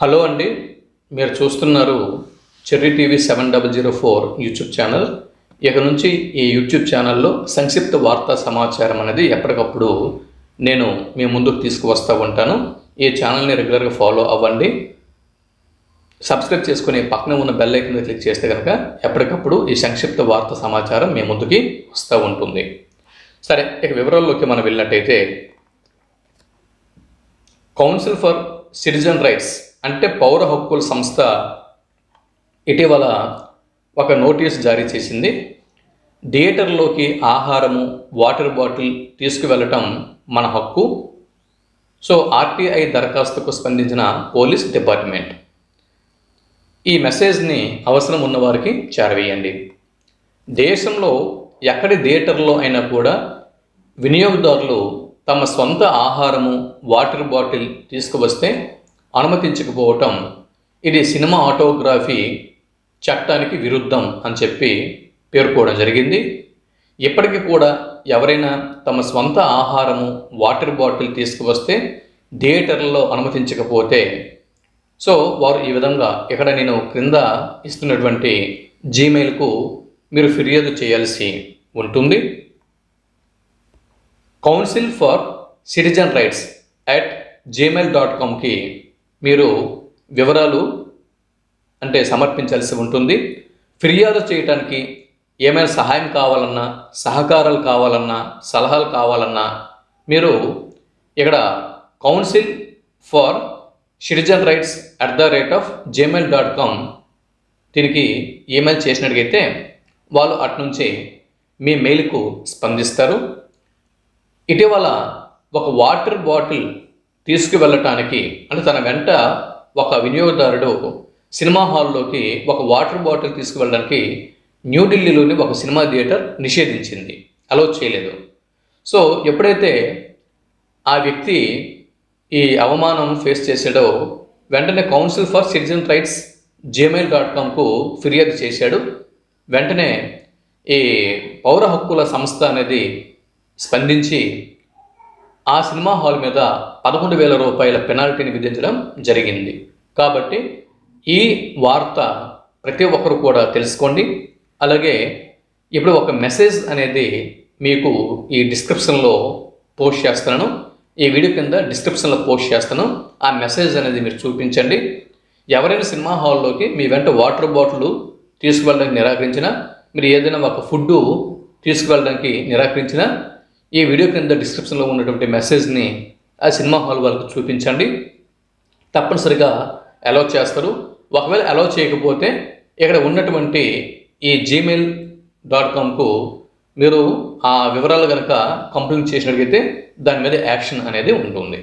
Hello అండి, మీరు చూస్తున్నారు చెర్రీ టీవీ 7004 యూట్యూబ్ ఛానల్. ఇక నుంచి ఈ యూట్యూబ్ ఛానల్లో సంక్షిప్త వార్తా సమాచారం అనేది ఎప్పటికప్పుడు నేను మీ ముందుకు తీసుకువస్తూ ఉంటాను. ఈ ఛానల్ని రెగ్యులర్గా ఫాలో అవ్వండి. సబ్స్క్రైబ్ చేసుకుని పక్కన ఉన్న బెల్ ఐకాన్ మీద క్లిక్ చేస్తే కనుక ఎప్పటికప్పుడు ఈ సంక్షిప్త వార్తా సమాచారం మీ ముందుకి వస్తూ ఉంటుంది. సరే, ఇక వివరాల్లోకి మనం వెళ్ళినట్టయితే, కౌన్సిల్ ఫర్ సిటిజన్ రైట్స్ అంటే పౌర హక్కుల సంస్థ ఇటీవల ఒక నోటీస్ జారీ చేసింది. థియేటర్లోకి ఆహారము, వాటర్ బాటిల్ తీసుకువెళ్ళటం మన హక్కు. సో ఆర్టీఐ దరఖాస్తుకు స్పందించిన పోలీస్ డిపార్ట్మెంట్ ఈ మెసేజ్ని అవసరం ఉన్నవారికి చేరవేయండి. దేశంలో ఎక్కడి థియేటర్లో అయినా కూడా వినియోగదారులు తమ సొంత ఆహారము, వాటర్ బాటిల్ తీసుకువస్తే అనుమతించకపోవటం ఇది సినిమా ఆటోగ్రఫీ చట్టానికి విరుద్ధం అని చెప్పి పేర్కోవడం జరిగింది. ఇప్పటికీ కూడా ఎవరైనా తమ స్వంత ఆహారము, వాటర్ బాటిల్ తీసుకువస్తే థియేటర్లలో అనుమతించకపోతే సో వారు ఈ విధంగా ఇక్కడ నేను క్రింద ఇస్తున్నటువంటి జీమెయిల్కు మీరు ఫిర్యాదు చేయాల్సి ఉంటుంది. కౌన్సిల్ ఫర్ సిటిజన్ రైట్స్ @gmail.comకి మీరు వివరాలు అంటే సమర్పించాల్సి ఉంటుంది. ఫిర్యాదు చేయడానికి ఏమైనా సహాయం కావాలన్నా, సహకారాలు కావాలన్నా, సలహాలు కావాలన్నా మీరు ఇక్కడ council for citizen rights @gmail.com దీనికి ఈమెయిల్ చేసినట్టుగైతే వాళ్ళు అట్నుంచి మీ మెయిల్కు స్పందిస్తారు. ఇటీవల ఒక వాటర్ బాటిల్ తీసుకువెళ్ళటానికి అంటే తన వెంట ఒక వినియోగదారుడు సినిమా హాల్లోకి ఒక వాటర్ బాటిల్ తీసుకువెళ్ళడానికి న్యూఢిల్లీలోని ఒక సినిమా థియేటర్ నిషేధించింది, అలో చేయలేదు. సో ఎప్పుడైతే ఆ వ్యక్తి ఈ అవమానం ఫేస్ చేశాడో వెంటనే కౌన్సిల్ ఫర్ సిటిజన్ రైట్స్ gmail.comకు ఫిర్యాదు చేశాడు. వెంటనే ఈ పౌర హక్కుల సంస్థ అనేది స్పందించి ఆ సినిమా హాల్ మీద 11,000 రూపాయల పెనాల్టీని విధించడం జరిగింది. కాబట్టి ఈ వార్త ప్రతి ఒక్కరు కూడా తెలుసుకోండి. అలాగే ఇప్పుడు ఒక మెసేజ్ అనేది మీకు ఈ డిస్క్రిప్షన్లో పోస్ట్ చేస్తాను. ఈ వీడియో కింద డిస్క్రిప్షన్లో పోస్ట్ చేస్తాను. ఆ మెసేజ్ అనేది మీరు చూపించండి. ఎవరైనా సినిమా హాల్లోకి మీ వెంట వాటర్ బాటిల్ తీసుకువెళ్ళడానికి నిరాకరించినా, మీరు ఏదైనా ఒక ఫుడ్ తీసుకువెళ్ళడానికి నిరాకరించినా ఈ వీడియో కింద డిస్క్రిప్షన్లో ఉన్నటువంటి మెసేజ్ని ఆ సినిమా హాల్ వాళ్ళకు చూపించండి. తప్పనిసరిగా అలౌ చేస్తారు. ఒకవేళ అలౌ చేయకపోతే ఇక్కడ ఉన్నటువంటి ఈ gmail.comకు మీరు ఆ వివరాలు కనుక కంప్లైంట్ చేసినట్లయితే దాని మీద యాక్షన్ అనేది ఉంటుంది.